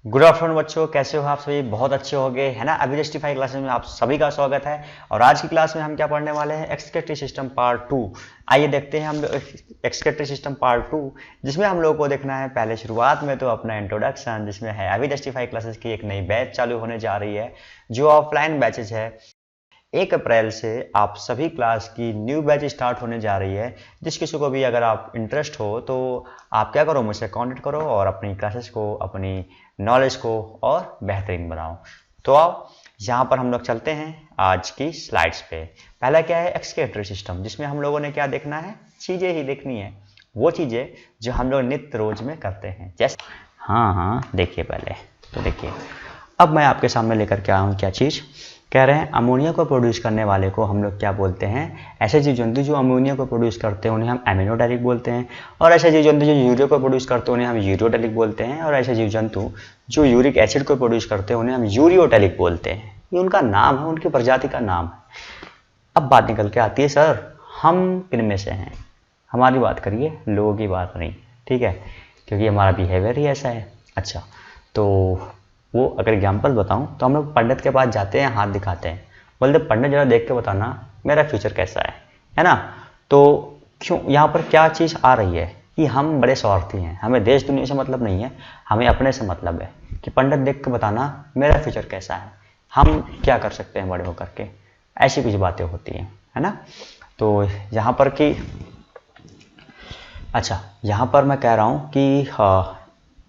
Good afternoon बच्चों, कैसे हो आप सभी? बहुत अच्छे हो गए है ना। अभी जस्टिफाई क्लासेस में आप सभी का स्वागत है। और आज की क्लास में हम क्या पढ़ने वाले हैं? Excretory system part 2। आइए देखते हैं हम लोग एक्सक्रीटरी सिस्टम पार्ट 2, जिसमें हम लोग को देखना है पहले शुरुआत में तो अपना इंट्रोडक्शन, जिसमें है अभी जस्टिफाई क्लासेस की एक नई बैच चालू होने जा रही है जो ऑफलाइन बैचेज है। 1 अप्रैल से आप सभी क्लास की न्यू बैच स्टार्ट होने जा रही है। जिस किसी को भी अगर आप इंटरेस्ट हो तो आप क्या करो, मुझसे कांटेक्ट करो और अपनी क्लासेस को, अपनी नॉलेज को और बेहतरीन बनाओ। तो आओ यहाँ पर हम लोग चलते हैं आज की स्लाइड्स पे। पहला क्या है? एक्सक्रीटरी सिस्टम, जिसमें हम लोगों ने क्या देखना है? चीज़ें ही देखनी है, वो चीज़ें जो हम लोग नित्य रोज में करते हैं। जैसे हाँ देखिए पहले तो देखिए, अब मैं आपके सामने लेकर के आया हूँ क्या चीज़। कह रहे हैं अमोनिया को प्रोड्यूस करने वाले को हम लोग क्या बोलते हैं? ऐसे जीव जंतु जो अमोनिया को प्रोड्यूस करते हैं उन्हें हम एमिनोडेरिक बोलते हैं। और ऐसे जीव जंतु जो यूरिया को प्रोड्यूस करते हैं उन्हें हम यूरियोडेरिक बोलते हैं। और ऐसे जीव जंतु जो यूरिक एसिड को प्रोड्यूस करते हैं उन्हें हम यूरियोटेलिक बोलते हैं। ये उनका नाम है, उनकी प्रजाति का नाम है। अब बात निकल के आती है, सर हम किन में से हैं? हमारी बात करिए, लोगों की बात नहीं, ठीक है, क्योंकि हमारा बिहेवियर ही ऐसा है। अच्छा, तो वो अगर एग्जाम्पल बताऊं तो हम लोग पंडित के पास जाते हैं, हाथ दिखाते हैं, बोलते पंडित जरा देख के बताना मेरा फ्यूचर कैसा है ना। तो क्यों यहाँ पर क्या चीज़ आ रही है कि हम बड़े स्वार्थी हैं, हमें देश दुनिया से मतलब नहीं है, हमें अपने से मतलब है कि पंडित देख के बताना मेरा फ्यूचर कैसा है, हम क्या कर सकते हैं बड़े होकर के। ऐसी कुछ बातें होती हैं, है ना। तो यहाँ पर कि अच्छा, यहाँ पर मैं कह रहा हूँ कि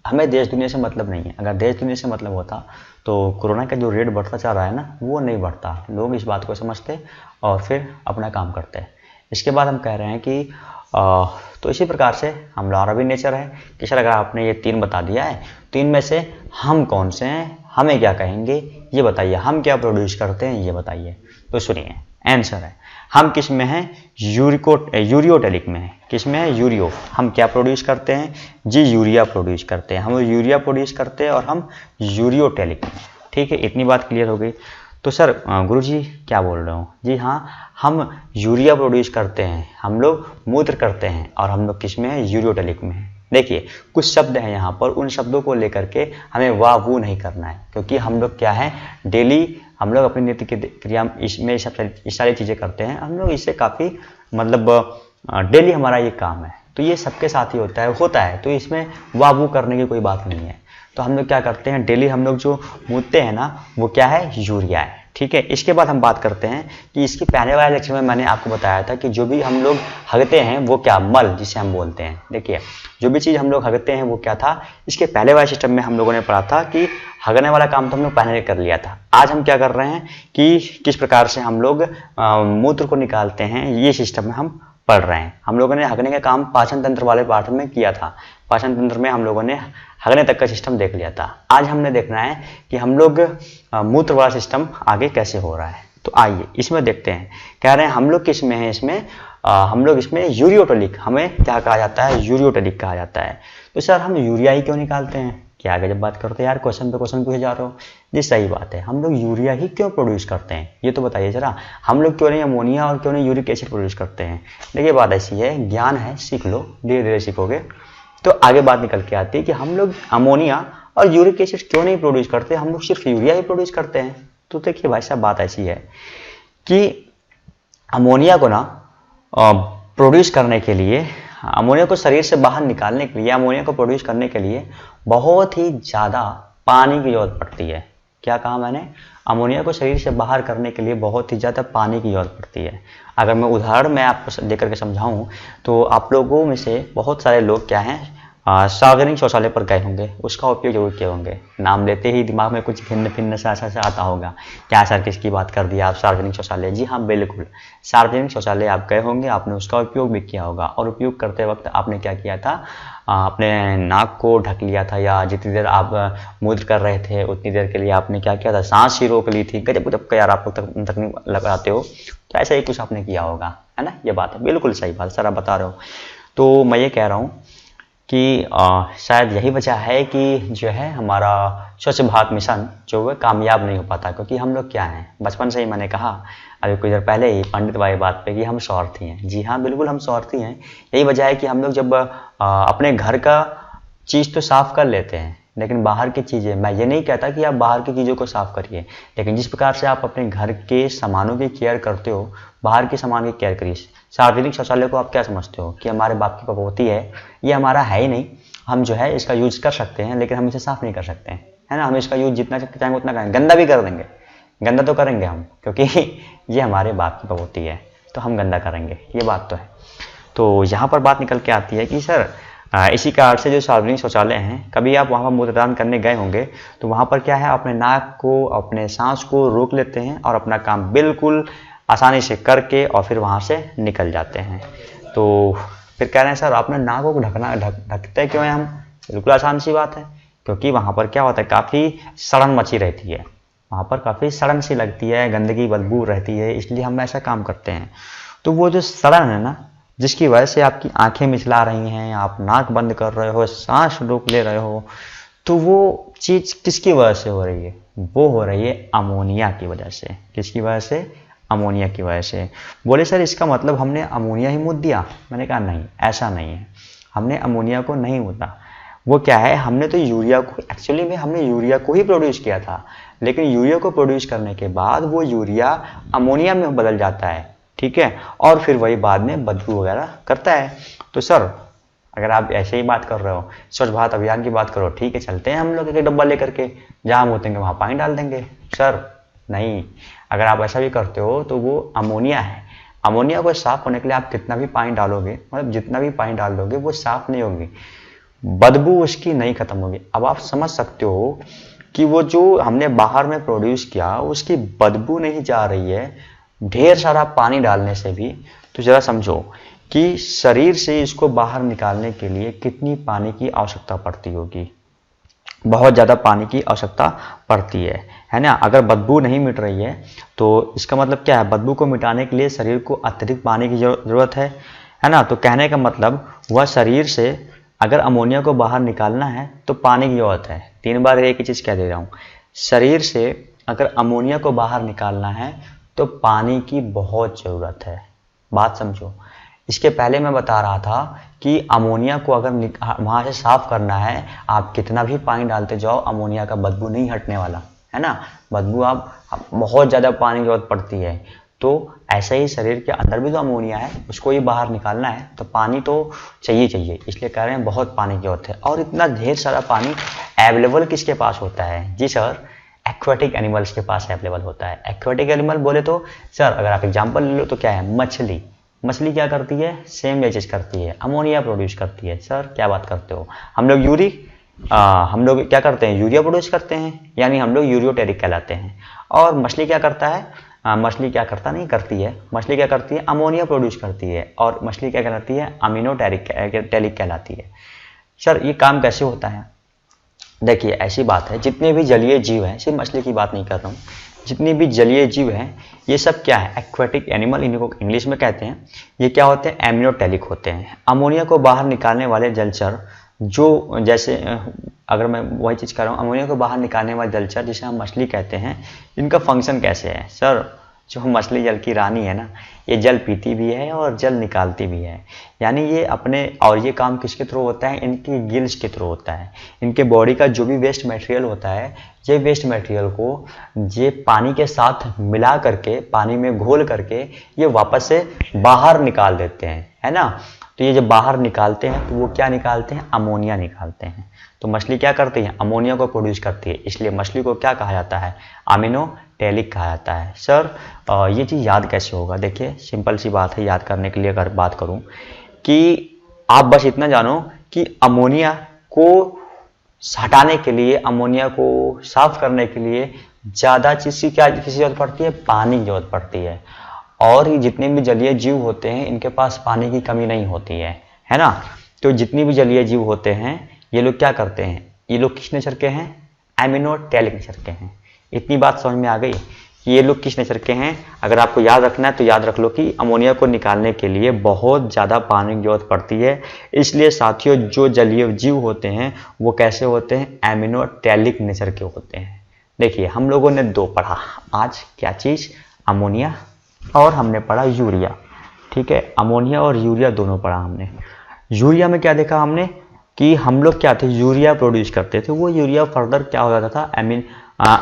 हमें देश दुनिया से मतलब नहीं है। अगर देश दुनिया से मतलब होता तो कोरोना का जो रेट बढ़ता जा रहा है ना, वो नहीं बढ़ता। लोग इस बात को समझते और फिर अपना काम करते हैं। इसके बाद हम कह रहे हैं कि तो इसी प्रकार से हमारा भी नेचर है कि सर अगर आपने ये 3 बता दिया है तो इनमें से हम कौन से हैं, हमें क्या कहेंगे ये बताइए, हम क्या प्रोड्यूस करते हैं ये बताइए। तो सुनिए, आंसर है हम किस में हैं? यूरियोटेलिक में है। किस में है? यूरियो। हम क्या प्रोड्यूस करते हैं जी? यूरिया प्रोड्यूस करते हैं। हम यूरिया प्रोड्यूस करते हैं और हम यूरियोटेलिक में। ठीक है, इतनी बात क्लियर हो गई। तो सर गुरुजी क्या बोल रहे हो? जी हाँ, हम यूरिया प्रोड्यूस करते हैं, हम लोग मूत्र करते हैं और हम लोग किस में है? यूरियोटेलिक में है। देखिए कुछ शब्द हैं यहाँ पर, उन शब्दों को लेकर के हमें वाह वू नहीं करना है, क्योंकि हम लोग क्या है, डेली हम लोग अपनी नित्य क्रिया इसमें इस सारी चीज़ें करते हैं। हम लोग इससे काफ़ी मतलब डेली हमारा ये काम है, तो ये सबके साथ ही होता है। तो इसमें वाह वू करने की कोई बात नहीं है। तो हम लोग क्या करते हैं, डेली हम लोग जो मूतते हैं ना, वो क्या है? यूरिया है। ठीक है, इसके बाद हम बात करते हैं कि इसके पहले वाले लेक्चर में मैंने आपको बताया था कि जो भी हम लोग हगते हैं वो क्या? मल, जिसे हम बोलते हैं। देखिए जो भी चीज़ हम लोग हगते हैं वो क्या था? इसके पहले वाले सिस्टम में हम लोगों ने पढ़ा था कि हगने वाला काम तो हम लोग पहले कर लिया था। आज हम क्या कर रहे हैं कि किस प्रकार से हम लोग मूत्र को निकालते हैं, ये सिस्टम में हम पढ़ रहे हैं। हम लोगों ने हगने का काम पाचन तंत्र वाले पाठ में किया था। पाचन तंत्र में हम लोगों ने हगने तक का सिस्टम देख लिया था। आज हमने देखना है कि हम लोग मूत्र वाला सिस्टम आगे कैसे हो रहा है। तो आइए इसमें देखते हैं। कह रहे हैं हम लोग किस में है? इसमें हम लोग इसमें यूरियोटेलिक, हमें क्या कहा जाता है? यूरियोटेलिक कहा जाता है। तो सर हम यूरिया ही क्यों निकालते हैं? क्या आगे जब बात करते हैं यार, क्वेश्चन पे क्वेश्चन पूछे जा रहे हो जी। सही बात है, हम लोग यूरिया ही क्यों प्रोड्यूस करते हैं ये तो बताइए जरा। हम लोग क्यों नहीं अमोनिया और क्यों नहीं यूरिक एसिड प्रोड्यूस करते हैं? देखिए बात ऐसी है, ज्ञान है, सीख लो, धीरे धीरे सीखोगे तो आगे बात निकल के आती है कि हम लोग अमोनिया और यूरिक एसिड क्यों नहीं प्रोड्यूस करते, हम लोग सिर्फ यूरिया ही प्रोड्यूस करते हैं। तो देखिए भाई साहब, बात ऐसी है कि अमोनिया को ना प्रोड्यूस करने के लिए, अमोनिया को शरीर से बाहर निकालने के लिए, अमोनिया को प्रोड्यूस करने के लिए बहुत ही ज़्यादा पानी की जरूरत पड़ती है। क्या कहा मैंने? अमोनिया को शरीर से बाहर करने के लिए बहुत ही ज़्यादा पानी की जरूरत पड़ती है। अगर मैं उदाहरण में आपको देकर के समझाऊं तो आप लोगों में से बहुत सारे लोग क्या हैं, सार्वजनिक शौचालय पर गए होंगे, उसका उपयोग जरूर किए होंगे। नाम लेते ही दिमाग में कुछ भिन्न भिन्न सा ऐसा आता होगा, क्या सर किसकी बात कर दिया आप? सार्वजनिक शौचालय। जी हाँ बिल्कुल, सार्वजनिक शौचालय आप गए होंगे, आपने उसका उपयोग भी किया होगा। और उपयोग करते वक्त आपने क्या किया था? अपने नाक को ढक लिया था, या जितनी देर आप मूत्र कर रहे थे उतनी देर के लिए आपने क्या किया था? सांस ही रोक ली थी। गजब गजब का यार आप लोग तकनीक लगाते हो, तो ऐसा ही कुछ आपने किया होगा, है ना। ये बात है, बिल्कुल सही बात सर आप बता रहे हो। तो मैं ये कह रहा हूँ कि शायद यही वजह है कि जो है हमारा स्वच्छ भारत मिशन जो है कामयाब नहीं हो पाता, क्योंकि हम लोग क्या हैं, बचपन से ही मैंने कहा अभी कुछ देर पहले ही पंडित वाली बात पे कि हम स्वार्थी हैं। जी हाँ बिल्कुल हम स्वार्थी हैं। यही वजह है कि हम लोग जब अपने घर का चीज़ तो साफ कर लेते हैं, लेकिन बाहर की चीज़ें, मैं ये नहीं कहता कि आप बाहर की चीज़ों को साफ करिए, लेकिन जिस प्रकार से आप अपने घर के सामानों की केयर करते हो, बाहर के सामान की केयर करिए। सार्वजनिक शौचालय को आप क्या समझते हो कि हमारे बाप की प्रॉपर्टी है, ये हमारा है ही नहीं, हम जो है इसका यूज कर सकते हैं लेकिन हम इसे साफ नहीं कर सकते हैं, है ना। हम इसका यूज जितना चाहेंगे उतना करेंगे, गंदा भी कर देंगे, गंदा तो करेंगे हम, क्योंकि ये हमारे बाप की प्रॉपर्टी है, तो हम गंदा करेंगे, ये बात तो है। तो यहाँ पर बात निकल के आती है कि सर इसी कारण से जो सार्वजनिक शौचालय हैं, कभी आप वहाँ पर मूत्रदान करने गए होंगे तो वहाँ पर क्या है, अपने नाक को, अपने सांस को रोक लेते हैं और अपना काम बिल्कुल आसानी से करके और फिर वहाँ से निकल जाते हैं। तो फिर कह रहे हैं सर अपने नाक को ढकते क्यों हैं हम? बिल्कुल आसान सी बात है, क्योंकि वहाँ पर क्या होता है, काफ़ी सड़न मची रहती है, वहाँ पर काफ़ी सड़न सी लगती है, गंदगी बदबू रहती है, इसलिए हम ऐसा काम करते हैं। तो वो जो सड़न है ना, जिसकी वजह से आपकी आंखें मिचला रही हैं, आप नाक बंद कर रहे हो, सांस रोक ले रहे हो, तो वो चीज़ किसकी वजह से हो रही है? वो हो रही है अमोनिया की वजह से। किसकी वजह से? अमोनिया की वजह से। बोले सर इसका मतलब हमने अमोनिया ही मुद दिया? मैंने कहा नहीं, ऐसा नहीं है, हमने अमोनिया को नहीं मुदा। वो क्या है, हमने तो यूरिया को, एक्चुअली में हमने यूरिया को ही प्रोड्यूस किया था, लेकिन यूरिया को प्रोड्यूस करने के बाद वो यूरिया अमोनिया में बदल जाता है, ठीक है, और फिर वही बाद में बदबू वगैरह करता है। तो सर अगर आप ऐसे ही बात कर रहे हो, स्वच्छ भारत अभियान की बात करो, ठीक है, चलते हैं हम लोग एक डब्बा लेकर के, जहाँ हम होतेंगे वहाँ पानी डाल देंगे। सर नहीं, अगर आप ऐसा भी करते हो तो वो अमोनिया है, अमोनिया को साफ होने के लिए आप कितना भी पानी डालोगे, मतलब जितना भी पानी डाल दोगे वो साफ नहीं होगी, बदबू उसकी नहीं खत्म होगी। अब आप समझ सकते हो कि वो जो हमने बाहर में प्रोड्यूस किया उसकी बदबू नहीं जा रही है ढेर सारा पानी डालने से भी। तो जरा समझो कि शरीर से इसको बाहर निकालने के लिए कितनी पानी की आवश्यकता पड़ती होगी, बहुत ज़्यादा पानी की आवश्यकता पड़ती है ना। अगर बदबू नहीं मिट रही है तो इसका मतलब क्या है, बदबू को मिटाने के लिए शरीर को अत्यधिक पानी की जरूरत है ना। तो कहने का मतलब वह शरीर से अगर अमोनिया को बाहर निकालना है तो पानी की जरूरत है। 3 बार एक ही चीज़ कह दे रहा हूँ, शरीर से अगर अमोनिया को बाहर निकालना है तो पानी की बहुत ज़रूरत है। बात समझो। इसके पहले मैं बता रहा था कि अमोनिया को अगर वहाँ से साफ करना है, आप कितना भी पानी डालते जाओ, अमोनिया का बदबू नहीं हटने वाला, है ना। बदबू आप बहुत ज़्यादा पानी की जरूरत पड़ती है। तो ऐसे ही शरीर के अंदर भी तो अमोनिया है, उसको ही बाहर निकालना है तो पानी तो चाहिए, इसलिए कह रहे हैं बहुत पानी की जरूरत है। और इतना ढेर सारा पानी अवेलेबल किसके पास होता है? जी सर, एक्वेटिक एनिमल्स के पास अवेलेबल होता है। एक्वेटिक एनिमल बोले तो सर अगर आप एग्जांपल ले लो तो क्या है, मछली। मछली क्या करती है? सेम ये चीज़ करती है, अमोनिया प्रोड्यूस करती है। सर क्या बात करते हो, हम लोग क्या करते हैं, यूरिया प्रोड्यूस करते हैं, यानी हम लोग यूरियोटेरिक कहलाते हैं। और मछली क्या करता है, मछली क्या करता नहीं करती है, मछली क्या करती है, अमोनिया प्रोड्यूस करती है, और मछली क्या कहलाती है, अमीनोटेरिक कहलाती है। सर ये काम कैसे होता है? देखिए ऐसी बात है, जितने भी जलीय जीव हैं, सिर्फ मछली की बात नहीं कर रहा हूँ, जितने भी जलीय जीव हैं ये सब क्या है, एक्वेटिक एनिमल, इनको इंग्लिश में कहते हैं। ये क्या होते हैं, एमिनोटेलिक होते हैं। अमोनिया को बाहर निकालने वाले जलचर, जो जैसे अगर मैं वही चीज़ कर रहा हूँ, अमोनिया को बाहर निकालने वाले जलचर जिसे हम मछली कहते हैं, इनका फंक्शन कैसे है? सर जो मछली जल की रानी है ना, ये जल पीती भी है और जल निकालती भी है, यानी ये अपने, और ये काम किसके थ्रू होता है, इनकी गिल्स के थ्रू होता है। इनके बॉडी का जो भी वेस्ट मटेरियल होता है, ये वेस्ट मटेरियल को ये पानी के साथ मिला करके, पानी में घोल करके ये वापस से बाहर निकाल देते हैं, है ना। तो ये जब बाहर निकालते हैं तो वो क्या निकालते हैं, अमोनिया निकालते हैं। तो मछली क्या करती है, अमोनिया को प्रोड्यूस करती है, इसलिए मछली को क्या कहा जाता है, अमीनोटेलिक कहा जाता है। सर ये चीज़ याद कैसे होगा? देखिए सिंपल सी बात है, याद करने के लिए अगर बात करूं कि आप बस इतना जानो कि अमोनिया को हटाने के लिए, अमोनिया को साफ करने के लिए ज़्यादा चीज़ की क्या किसी जरूरत पड़ती है, पानी की जरूरत पड़ती है। और ये जितने भी जलीय जीव होते हैं इनके पास पानी की कमी नहीं होती है ना। तो जितनी भी जलीय जीव होते हैं ये लोग क्या करते हैं, ये लोग किस नेचर के हैं, एमिनोटेलिक नेचर के हैं। इतनी बात समझ में आ गई कि ये लोग किस नेचर के हैं। अगर आपको याद रखना है तो याद रख लो कि अमोनिया को निकालने के लिए बहुत ज़्यादा पानी की जरूरत पड़ती है। इसलिए साथियों जो जलीय जीव होते हैं वो कैसे होते हैं, एमिनोटेलिक नेचर के होते हैं। देखिए हम लोगों ने 2 पढ़ा आज, क्या चीज़, अमोनिया, और हमने पढ़ा यूरिया, ठीक है। अमोनिया और यूरिया दोनों पढ़ा हमने। यूरिया में क्या देखा हमने कि हम लोग क्या थे, यूरिया प्रोड्यूस करते थे। वो यूरिया फर्दर क्या हो जाता था,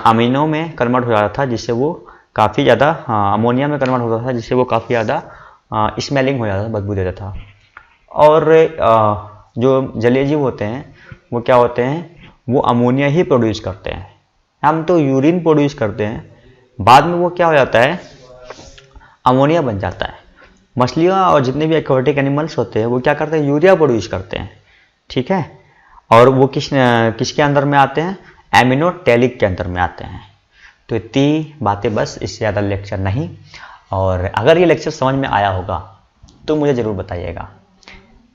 अमीनो में कन्वर्ट हो जाता था, जिससे वो काफ़ी ज़्यादा अमोनिया में कन्वर्ट होता था, जिससे वो काफ़ी ज़्यादा स्मेलिंग हो जाता था, बदबू देता था। और जो जलीय जीव होते हैं वो क्या होते हैं, वो अमोनिया ही प्रोड्यूस करते हैं। हम तो यूरिन प्रोड्यूस करते हैं, बाद में वो क्या हो जाता है, अमोनिया बन जाता है। मछलियाँ और जितने भी एक्वाटिक एनिमल्स होते हैं वो क्या करते हैं, यूरिया प्रोड्यूस करते हैं, ठीक है। और वो किसके अंदर में आते हैं, एमिनोटेलिक के अंदर में आते हैं। तो इतनी बातें बस, इससे ज़्यादा लेक्चर नहीं। और अगर ये लेक्चर समझ में आया होगा तो मुझे ज़रूर बताइएगा,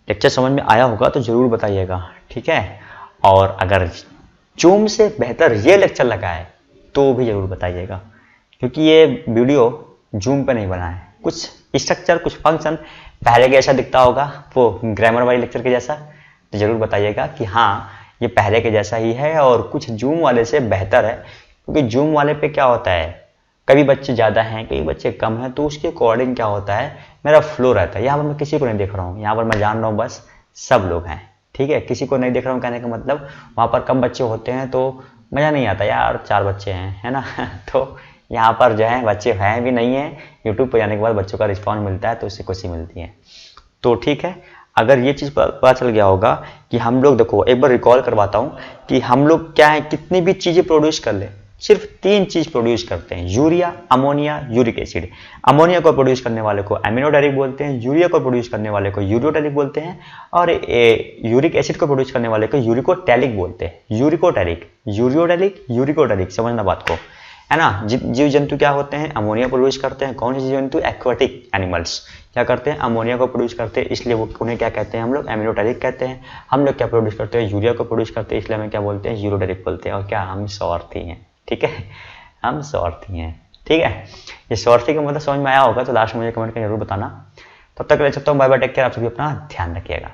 लेक्चर समझ में आया होगा तो ज़रूर बताइएगा, ठीक है। और अगर जूम से बेहतर ये लेक्चर लगा है तो भी ज़रूर बताइएगा, क्योंकि ये वीडियो जूम पे नहीं बना है। कुछ स्ट्रक्चर, कुछ फंक्शन पहले के जैसा दिखता होगा, वो ग्रामर वाले लेक्चर के जैसा, तो ज़रूर बताइएगा कि हाँ ये पहले के जैसा ही है और कुछ जूम वाले से बेहतर है। क्योंकि जूम वाले पे क्या होता है, कभी बच्चे ज़्यादा हैं, कभी बच्चे कम हैं, तो उसके अकॉर्डिंग क्या होता है, मेरा फ्लो रहता है। यहाँ पर मैं किसी को नहीं देख रहा हूँ, यहाँ पर मैं जान रहा हूँ बस सब लोग हैं, ठीक है। किसी को नहीं देख रहा हूँ कहने का मतलब वहाँ पर कम बच्चे होते हैं तो मज़ा नहीं आता, यार 4 बच्चे हैं, है ना तो यहाँ पर जो है बच्चे हैं भी नहीं हैं, यूट्यूब पर जाने के बाद बच्चों का रिस्पॉन्स मिलता है तो उससे खुशी मिलती है। तो ठीक है, अगर ये चीज़ पता चल गया होगा कि हम लोग, देखो एक बार रिकॉल करवाता हूँ कि हम लोग क्या है, कितनी भी चीज़ें प्रोड्यूस कर ले, सिर्फ 3 चीज़ प्रोड्यूस करते हैं, urea, ammonia, uric acid. Ammonia को प्रोड्यूस करने वाले को एमिनोटेरिक बोलते हैं, यूरिया को प्रोड्यूस करने वाले को यूरियोटेरिक बोलते हैं, और यूरिक एसिड को प्रोड्यूस करने वाले को यूरिकोटेरिक बोलते हैं। यूरिकोटेरिक, यूरियोटेरिक, यूरिकोटेरिक, समझना बात को, है ना। जीव जंतु क्या होते हैं, अमोनिया प्रोड्यूस करते हैं। कौन से जीव जंतु, एक्वाटिक एनिमल्स क्या करते हैं, अमोनिया को प्रोड्यूस करते हैं, इसलिए वो उन्हें क्या कहते हैं, हम लोग एमिनोटेरिक कहते हैं। हम लोग क्या प्रोड्यूस करते हैं, यूरिया को प्रोड्यूस करते हैं, इसलिए हमें क्या बोलते हैं, यूरियोटेरिक बोलते हैं। और क्या, हम स्वार्थी हैं, ठीक है, हम स्वार्थी हैं, ठीक है। ये स्वार्थी का मतलब समझ में आया होगा तो लास्ट में मुझे कमेंट करके जरूर बताना। तब तक ले सकता हूँ, बाय बाय, टेक केयर, आप सभी अपना ध्यान रखिएगा।